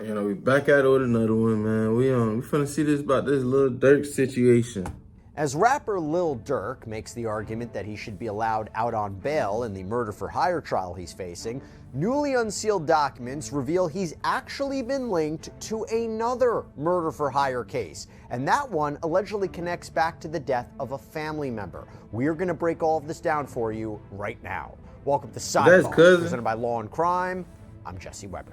You know, we back at it with another one, man. We finna see this about this little Durk situation. As rapper Lil Durk makes the argument that he should be allowed out on bail in the murder-for-hire trial he's facing, newly unsealed documents reveal he's actually been linked to another murder-for-hire case, and that one allegedly connects back to the death of a family member. We're going to break all of this down for you right now. Welcome to Sidebar, presented by Law and Crime. I'm Jesse Weber.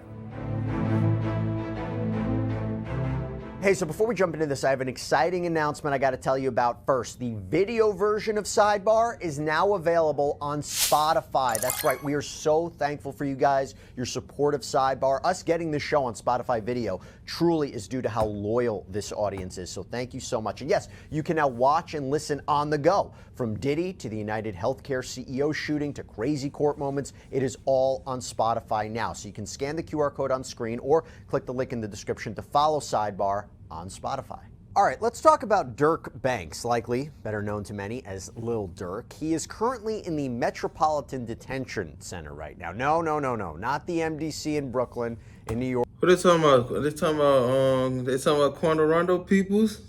Hey, so before we jump into this, I have an exciting announcement I got to tell you about first. The video version of Sidebar is now available on Spotify. That's right. We are so thankful for you guys, your support of Sidebar. Us getting this show on Spotify video truly is due to how loyal this audience is. So thank you so much. And yes, you can now watch and listen on the go. From Diddy to the United Healthcare CEO shooting to crazy court moments, it is all on Spotify now. So you can scan the QR code on screen or click the link in the description to follow Sidebar on Spotify. All right, let's talk about Durk Banks, likely better known to many as Lil Durk. He is currently in the Metropolitan Detention Center right now. No, not the MDC in Brooklyn, in New York. What are they talking about? They talking about Quando Rondo peoples?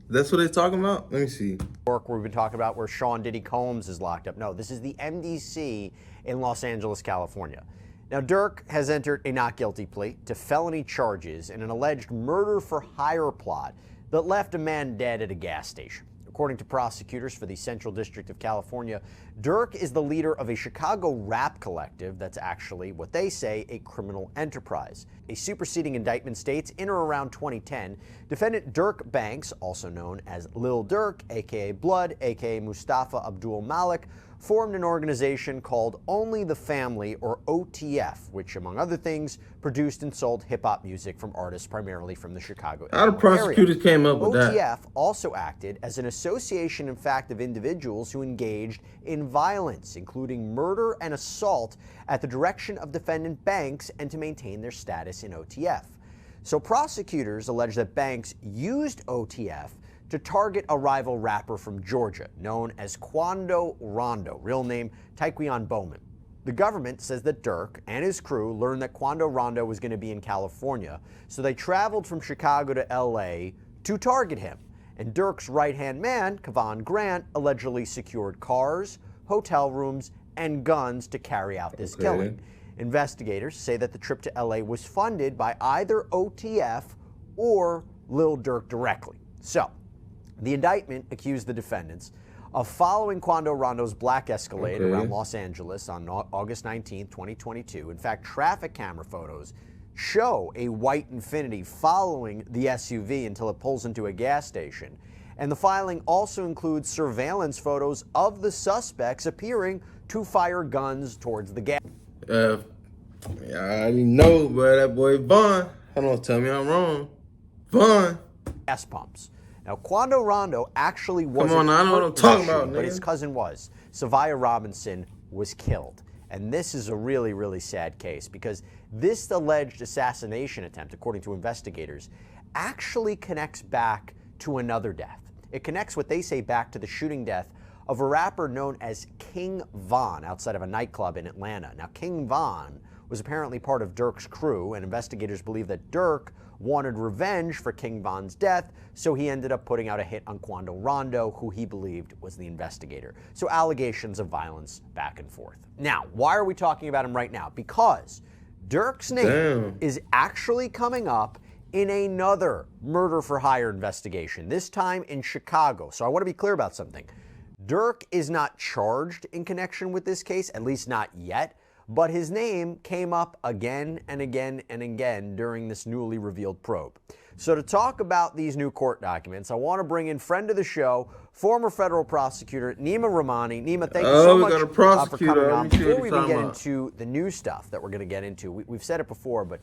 That's what they're talking about? Let me see. We've been talking about where Sean Diddy Combs is locked up. No, this is the MDC in Los Angeles, California. Now, Durk has entered a not guilty plea to felony charges in an alleged murder-for-hire plot that left a man dead at a gas station. According to prosecutors for the Central District of California, Durk is the leader of a Chicago rap collective that's actually, what they say, a criminal enterprise. A superseding indictment states in or around 2010, defendant Durk Banks, also known as Lil Durk, aka Blood, aka Mustafa Abdul Malik, formed an organization called Only the Family, or OTF, which, among other things, produced and sold hip-hop music from artists primarily from the Chicago area. How the prosecutors came up with that? OTF also acted as an association, in fact, of individuals who engaged in violence, including murder and assault, at the direction of defendant Banks and to maintain their status in OTF. So prosecutors allege that Banks used OTF to target a rival rapper from Georgia known as Quando Rondo, real name Taekwon Bowman. The government says that Durk and his crew learned that Quando Rondo was going to be in California, so they traveled from Chicago to LA to target him. And Durk's right-hand man, Kevon Grant, allegedly secured cars, hotel rooms, and guns to carry out this killing. Investigators say that the trip to LA was funded by either OTF or Lil Durk directly. So, the indictment accused the defendants of following Quando Rondo's black Escalade around Los Angeles on August 19, 2022. In fact, traffic camera photos show a white Infiniti following the SUV until it pulls into a gas station. And the filing also includes surveillance photos of the suspects appearing to fire guns towards the gas. I already know, but that boy Vaughn, don't tell me I'm wrong. Vaughn. Gas pumps. Now, Quando Rondo actually wasn't. Come on, I know what I'm talking about, but his cousin was. Savia Robinson was killed. And this is a really, really sad case because this alleged assassination attempt, according to investigators, actually connects back to another death. It connects what they say back to the shooting death of a rapper known as King Von outside of a nightclub in Atlanta. Now, King Von was apparently part of Durk's crew, and investigators believe that Durk wanted revenge for King Von's death, so he ended up putting out a hit on Quando Rondo, who he believed was the investigator. So allegations of violence back and forth. Now, why are we talking about him right now? Because Durk's name is actually coming up in another murder-for-hire investigation, this time in Chicago. So I want to be clear about something. Durk is not charged in connection with this case, at least not yet, but his name came up again and again and again during this newly revealed probe. So to talk about these new court documents, I want to bring in friend of the show, former federal prosecutor Nima Rahmani. Nima, thank you so much for coming on. Before we even get into the new stuff that we're going to get into, we've said it before, but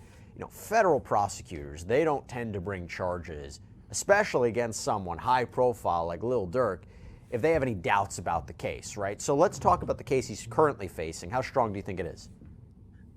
federal prosecutors, they don't tend to bring charges, especially against someone high profile like Lil Durk, if they have any doubts about the case, right? So let's talk about the case he's currently facing. How strong do you think it is?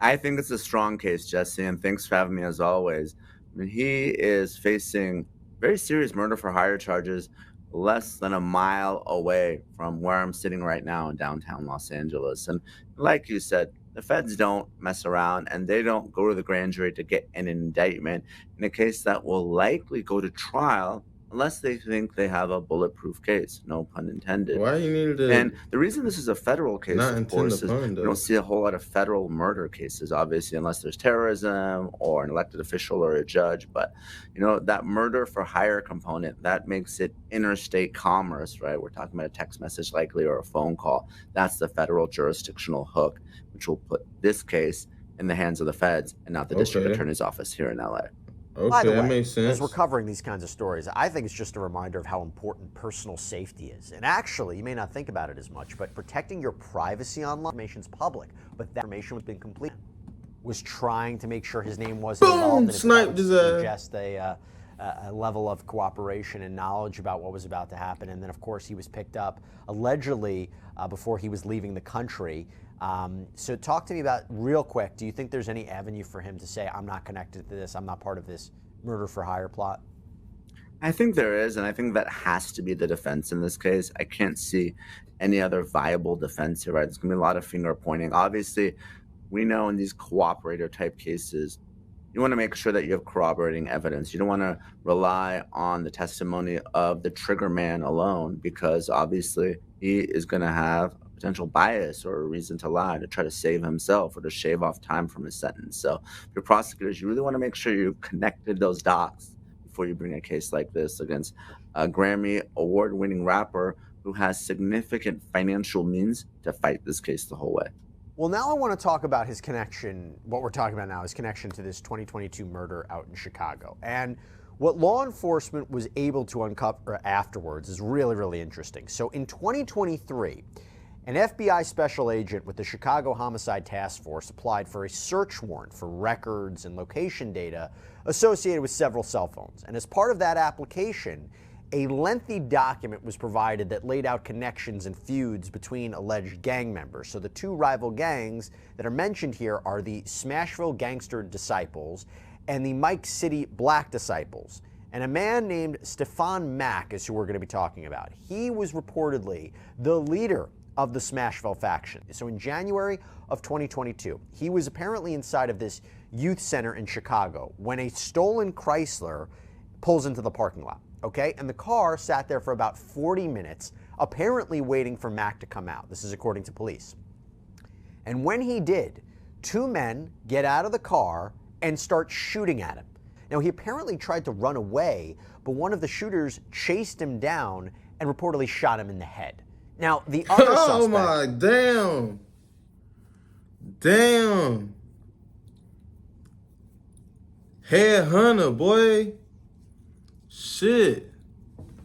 I think it's a strong case, Jesse, and thanks for having me as always. I mean, he is facing very serious murder for hire charges less than a mile away from where I'm sitting right now in downtown Los Angeles. And like you said, The feds don't mess around, and they don't go to the grand jury to get an indictment in a case that will likely go to trial unless they think they have a bulletproof case, no pun intended. Why you needed And to the reason this is a federal case, not of intend the course, is pun we don't though? see a whole lot of federal murder cases, obviously, unless there's terrorism or an elected official or a judge. But, that murder for hire component, that makes it interstate commerce, right? We're talking about a text message likely or a phone call. That's the federal jurisdictional hook, which will put this case in the hands of the feds and not the district Okay. attorney's office here in LA. By Okay, the that way, makes as we're sense. covering these kinds of stories, I think it's just a reminder of how important personal safety is. And actually, you may not think about it as much, but protecting your privacy online, information's public, but that information was being completed. Was trying to make sure his name wasn't involved, Boom! and if that Sniped would his ass. suggest a level of cooperation and knowledge about what was about to happen. And then, of course, he was picked up allegedly before he was leaving the country. So talk to me about, real quick, do you think there's any avenue for him to say, I'm not connected to this, I'm not part of this murder for hire plot? I think there is, and I think that has to be the defense in this case. I can't see any other viable defense here, right? There's going to be a lot of finger pointing. Obviously, we know in these cooperator type cases, you want to make sure that you have corroborating evidence. You don't want to rely on the testimony of the trigger man alone, because obviously he is going to have a potential bias or a reason to lie to try to save himself or to shave off time from his sentence. So, for prosecutors, you really want to make sure you've connected those dots before you bring a case like this against a Grammy award-winning rapper who has significant financial means to fight this case the whole way. Well, now I want to talk about his connection, what we're talking about now, his connection to this 2022 murder out in Chicago. And what law enforcement was able to uncover afterwards is really, really interesting. So in 2023, an FBI special agent with the Chicago Homicide Task Force applied for a search warrant for records and location data associated with several cell phones. And as part of that application, a lengthy document was provided that laid out connections and feuds between alleged gang members. So the two rival gangs that are mentioned here are the Smashville Gangster Disciples and the Mike City Black Disciples. And a man named Stefan Mack is who we're going to be talking about. He was reportedly the leader of the Smashville faction. So in January of 2022, he was apparently inside of this youth center in Chicago when a stolen Chrysler pulls into the parking lot. Okay, and the car sat there for about 40 minutes, apparently waiting for Mack to come out. This is according to police. And when he did, two men get out of the car and start shooting at him. Now, he apparently tried to run away, but one of the shooters chased him down and reportedly shot him in the head. Now, the other Oh suspect... my, damn. Damn. Headhunter, boy. Shit.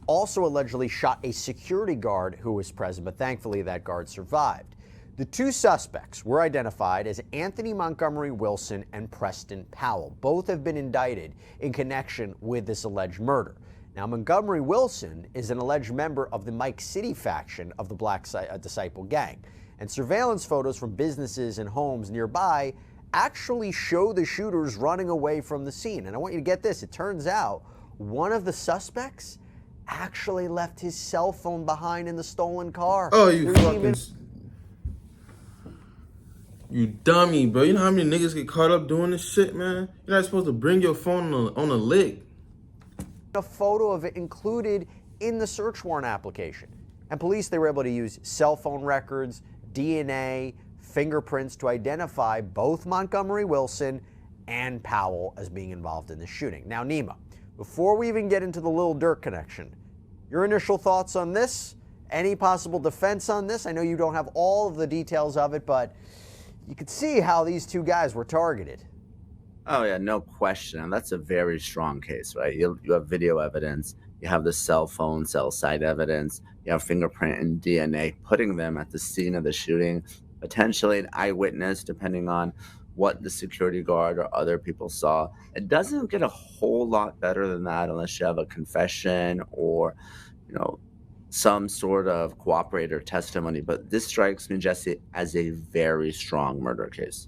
also allegedly shot a security guard who was present, but thankfully that guard survived. The two suspects were identified as Anthony Montgomery Wilson and Preston Powell. Both have been indicted in connection with this alleged murder. Now, Montgomery Wilson is an alleged member of the Mike City faction of the Black Disciple gang, and surveillance photos from businesses and homes nearby actually show the shooters running away from the scene. And I want you to get this, it turns out one of the suspects actually left his cell phone behind in the stolen car. Oh, you There's fucking... even You dummy, bro. You know how many niggas get caught up doing this shit, man? You're not supposed to bring your phone on a lick. a photo of it included in the search warrant application. And police, they were able to use cell phone records, DNA, fingerprints to identify both Montgomery Wilson and Powell as being involved in the shooting. Now, Nima, before we even get into the Lil Durk connection, your initial thoughts on this? Any possible defense on this? I know you don't have all of the details of it, but you could see how these two guys were targeted. Oh, yeah, no question. And that's a very strong case, right? You have video evidence, you have the cell phone, cell site evidence, you have fingerprint and DNA, putting them at the scene of the shooting, potentially an eyewitness, depending on what the security guard or other people saw. It doesn't get a whole lot better than that unless you have a confession or, some sort of cooperator testimony. But this strikes me, Jesse, as a very strong murder case.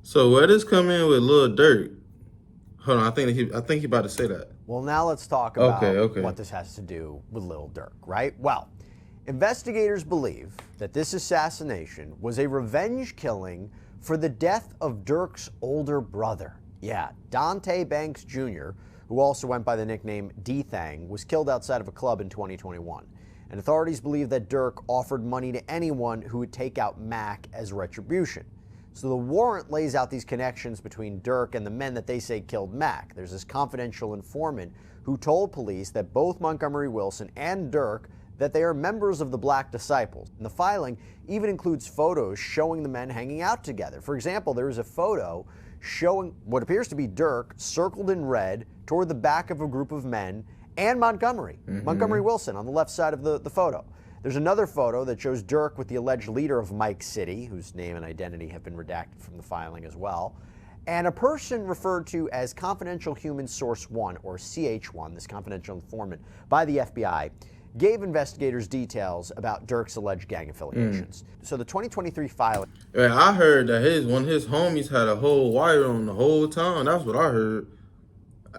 So where does come in with Lil Durk? Hold on, I think he about to say that. Well, now let's talk about Okay. what this has to do with Lil Durk, right? Well, Investigators believe that this assassination was a revenge killing for the death of Durk's older brother. Yeah, Dante Banks Jr., who also went by the nickname D-Thang, was killed outside of a club in 2021. And authorities believe that Durk offered money to anyone who would take out Mac as retribution. So the warrant lays out these connections between Durk and the men that they say killed Mac. There's this confidential informant who told police that both Montgomery Wilson and Durk that they are members of the Black Disciples. And the filing even includes photos showing the men hanging out together. For example, there is a photo showing what appears to be Durk circled in red toward the back of a group of men and Montgomery Wilson on the left side of the photo. There's another photo that shows Durk with the alleged leader of Mike City, whose name and identity have been redacted from the filing as well, and a person referred to as Confidential Human Source 1, or CH1, this confidential informant, by the FBI, gave investigators details about Durk's alleged gang affiliations. So the 2023 filing... Yeah, I heard that one of his homies had a whole wire on the whole time. That's what I heard.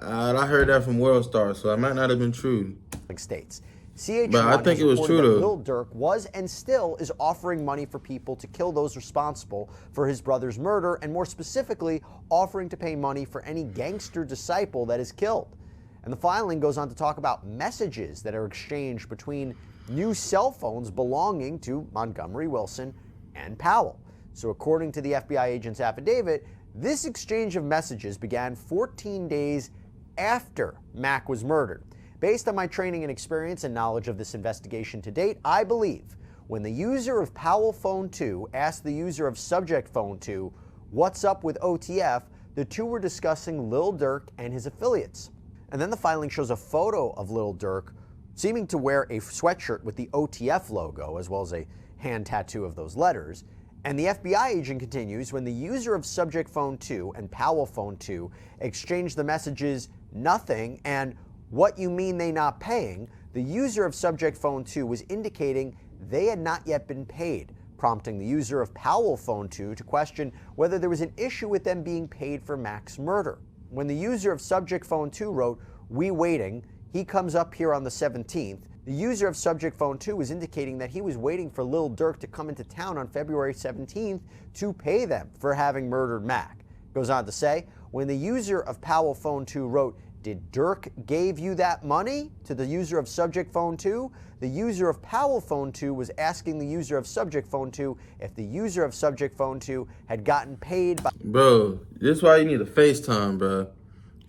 I heard that from World Star, so it might not have been true. States. CH1 but I think it was true, though. Lil Durk was and still is offering money for people to kill those responsible for his brother's murder, and more specifically, offering to pay money for any gangster disciple that is killed. And the filing goes on to talk about messages that are exchanged between new cell phones belonging to Montgomery Wilson and Powell. So according to the FBI agent's affidavit, this exchange of messages began 14 days after Mac was murdered. Based on my training and experience and knowledge of this investigation to date, I believe when the user of Powell Phone 2 asked the user of Subject Phone 2, "What's up with OTF?" the two were discussing Lil Durk and his affiliates. And then the filing shows a photo of Lil Durk seeming to wear a sweatshirt with the OTF logo, as well as a hand tattoo of those letters. And the FBI agent continues, when the user of Subject Phone 2 and Powell Phone 2 exchanged the messages "nothing" and "what you mean they not paying," the user of Subject Phone 2 was indicating they had not yet been paid, prompting the user of Powell Phone 2 to question whether there was an issue with them being paid for Mac's murder. When the user of Subject Phone 2 wrote, "We waiting, he comes up here on the 17th, the user of Subject Phone 2 was indicating that he was waiting for Lil Durk to come into town on February 17th to pay them for having murdered Mac. Goes on to say, when the user of Powell Phone 2 wrote, "Did Durk gave you that money?" to the user of Subject Phone 2, the user of Powell Phone 2 was asking the user of Subject Phone 2 if the user of Subject Phone 2 had gotten paid by... Bro, this is why you need a FaceTime, bro.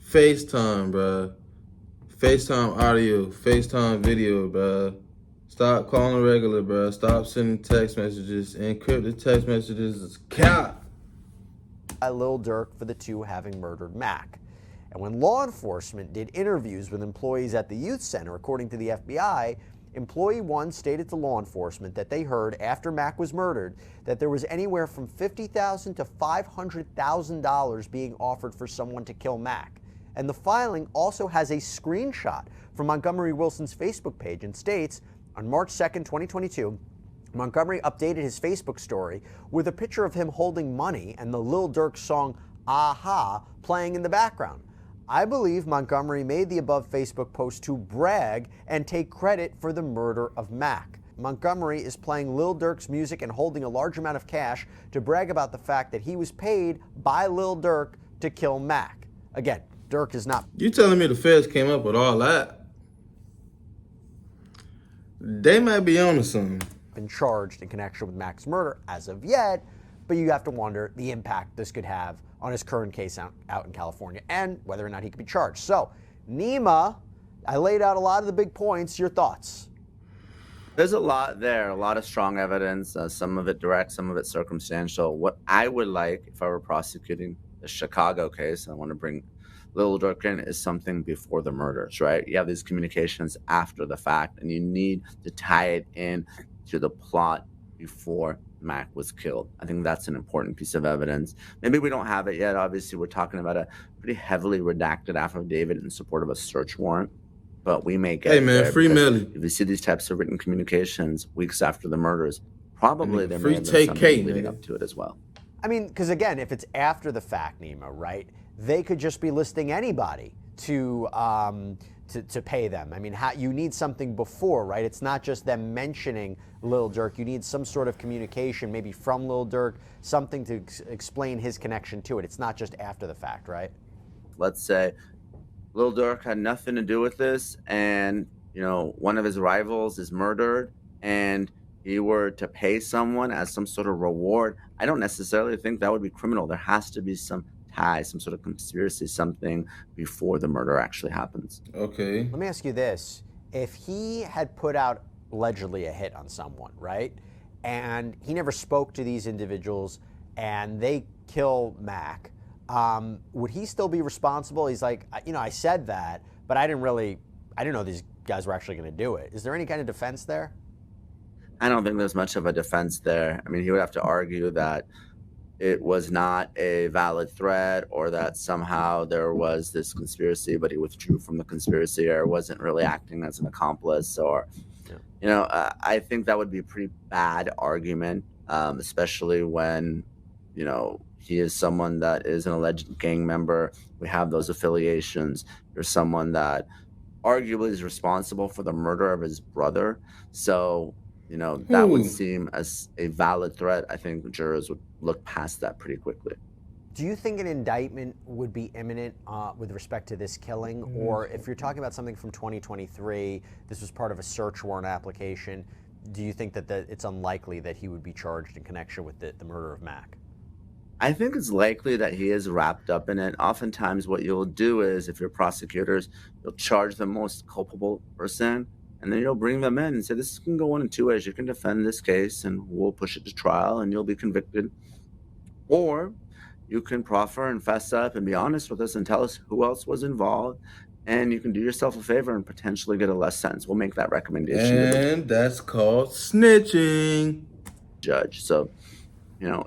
FaceTime, bro. FaceTime audio, FaceTime video, bro. Stop calling regular, bro. Stop sending text messages. Encrypted text messages is cap. By Lil Durk for the two having murdered Mac. And when law enforcement did interviews with employees at the youth center, according to the FBI, employee 1 stated to law enforcement that they heard after Mac was murdered that there was anywhere from $50,000 to $500,000 being offered for someone to kill Mac. And the filing also has a screenshot from Montgomery Wilson's Facebook page and states, on March 2nd, 2022, Montgomery updated his Facebook story with a picture of him holding money and the Lil Durk song "Aha" playing in the background. I believe Montgomery made the above Facebook post to brag and take credit for the murder of Mac. Montgomery is playing Lil Durk's music and holding a large amount of cash to brag about the fact that he was paid by Lil Durk to kill Mac. Again, Durk is not... You telling me the feds came up with all that? They might be on to something. Been charged in connection with Mac's murder as of yet, but you have to wonder the impact this could have on his current case out in California and whether or not he could be charged. So, Nima, I laid out a lot of the big points. Your thoughts? There's a lot there, a lot of strong evidence, some of it direct, some of it circumstantial. What I would like, if I were prosecuting the Chicago case, I want to bring Lil Durk in, is something before the murders, right? You have these communications after the fact, and you need to tie it in to the plot before Mac was killed. I think that's an important piece of evidence. Maybe we don't have it yet. Obviously, we're talking about a pretty heavily redacted affidavit in support of a search warrant, but we may get... Hey, man, free Millie. If you see these types of written communications weeks after the murders, probably there may have been free something K, leading man. up to it as well. I mean, because again, if it's after the fact, Nima, right, they could just be listing anybody to to pay them? I mean, you need something before, right? It's not just them mentioning Lil Durk. You need some sort of communication, maybe from Lil Durk, something to explain his connection to it. It's not just after the fact, right? Let's say Lil Durk had nothing to do with this, and one of his rivals is murdered, and he were to pay someone as some sort of reward. I don't necessarily think that would be criminal. There has to be some tie, some sort of conspiracy, something before the murder actually happens. Okay. Let me ask you this. If he had put out allegedly a hit on someone, right, and he never spoke to these individuals and they kill Mac, would he still be responsible? He's like, I said that, but I didn't know these guys were actually going to do it. Is there any kind of defense there? I don't think there's much of a defense there. I mean, he would have to argue that it was not a valid threat, or that somehow there was this conspiracy, but he withdrew from the conspiracy, or wasn't really acting as an accomplice, or, I think that would be a pretty bad argument, especially when, he is someone that is an alleged gang member. We have those affiliations. There's someone that arguably is responsible for the murder of his brother. So, that would seem as a valid threat. I think jurors would look past that pretty quickly. Do you think an indictment would be imminent with respect to this killing? Or if you're talking about something from 2023, this was part of a search warrant application, do you think that it's unlikely that he would be charged in connection with the murder of Mac? I think it's likely that he is wrapped up in it. Oftentimes what you'll do is, if you're prosecutors, you'll charge the most culpable person, and then you'll bring them in and say, this can go one of two ways. You can defend this case and we'll push it to trial and you'll be convicted. Or you can proffer and fess up and be honest with us and tell us who else was involved, and you can do yourself a favor and potentially get a less sentence. We'll make that recommendation to the And that's called snitching. judge. So,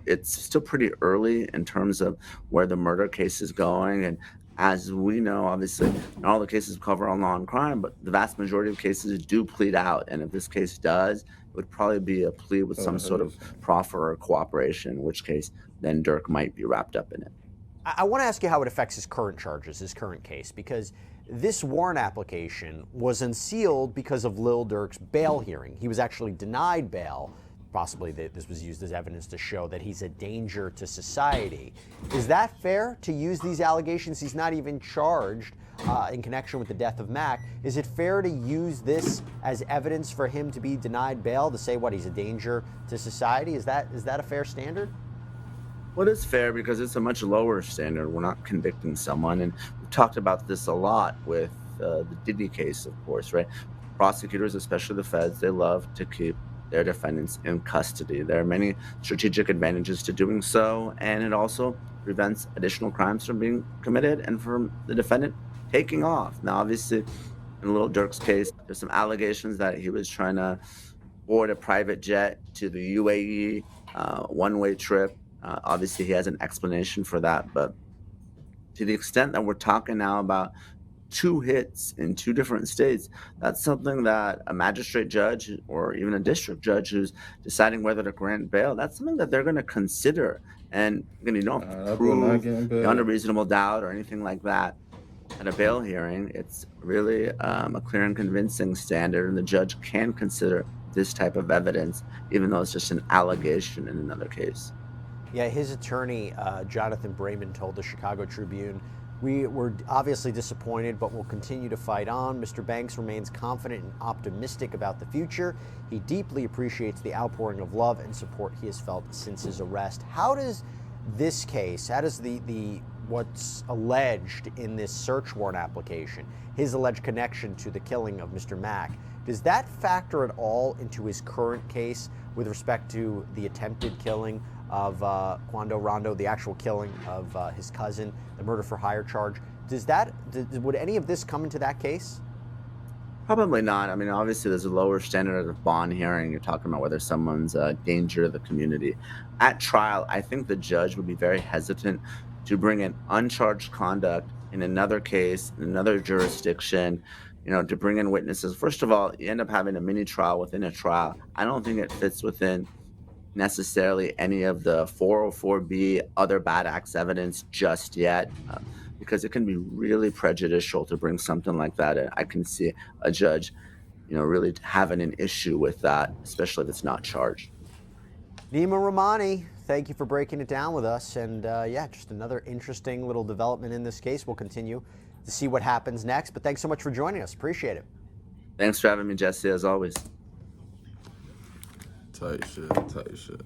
it's still pretty early in terms of where the murder case is going. And as we know, obviously, not all the cases cover on law and crime, but the vast majority of cases do plead out. And if this case does, it would probably be a plea with some sort of proffer or cooperation, in which case then Durk might be wrapped up in it. I want to ask you how it affects his current charges, his current case, because this warrant application was unsealed because of Lil Durk's bail hearing. He was actually denied bail. Possibly this was used as evidence to show that he's a danger to society. Is that fair to use these allegations? He's not even charged in connection with the death of Mac. Is it fair to use this as evidence for him to be denied bail, to say he's a danger to society? Is that a fair standard? Well, it's fair because it's a much lower standard. We're not convicting someone, and we've talked about this a lot with the Diddy case, of course, right? Prosecutors, especially the feds, they love to keep their defendants in custody. There are many strategic advantages to doing so, and it also prevents additional crimes from being committed and from the defendant taking off. Now, obviously, in Lil Durk's case, there's some allegations that he was trying to board a private jet to the UAE, one-way trip. Obviously, he has an explanation for that, but to the extent that we're talking now about 2 hits in 2 different states, that's something that a magistrate judge or even a district judge who's deciding whether to grant bail, that's something that they're going to consider. And you don't have to prove beyond a reasonable doubt or anything like that at a bail hearing. It's really a clear and convincing standard, and the judge can consider this type of evidence, even though it's just an allegation in another case. Yeah, his attorney, Jonathan Brayman, told the Chicago Tribune, "We were obviously disappointed, but we'll continue to fight on. Mr. Banks remains confident and optimistic about the future. He deeply appreciates the outpouring of love and support he has felt since his arrest." How does this case, how does the what's alleged in this search warrant application, his alleged connection to the killing of Mr. Mack, does that factor at all into his current case with respect to the attempted killing of Quando Rondo, the actual killing of his cousin, the murder for hire charge? Would any of this come into that case? Probably not. I mean, obviously, there's a lower standard of bond hearing. You're talking about whether someone's a danger to the community. At trial, I think the judge would be very hesitant to bring in uncharged conduct in another case, in another jurisdiction, to bring in witnesses. First of all, you end up having a mini trial within a trial. I don't think it fits within necessarily any of the 404B other bad acts evidence just yet. because it can be really prejudicial to bring something like that in. I can see a judge, really having an issue with that, especially if it's not charged. Nima Rahmani, thank you for breaking it down with us. And just another interesting little development in this case. We'll continue to see what happens next. But thanks so much for joining us. Appreciate it. Thanks for having me, Jesse, as always. Tight shit, tight shit.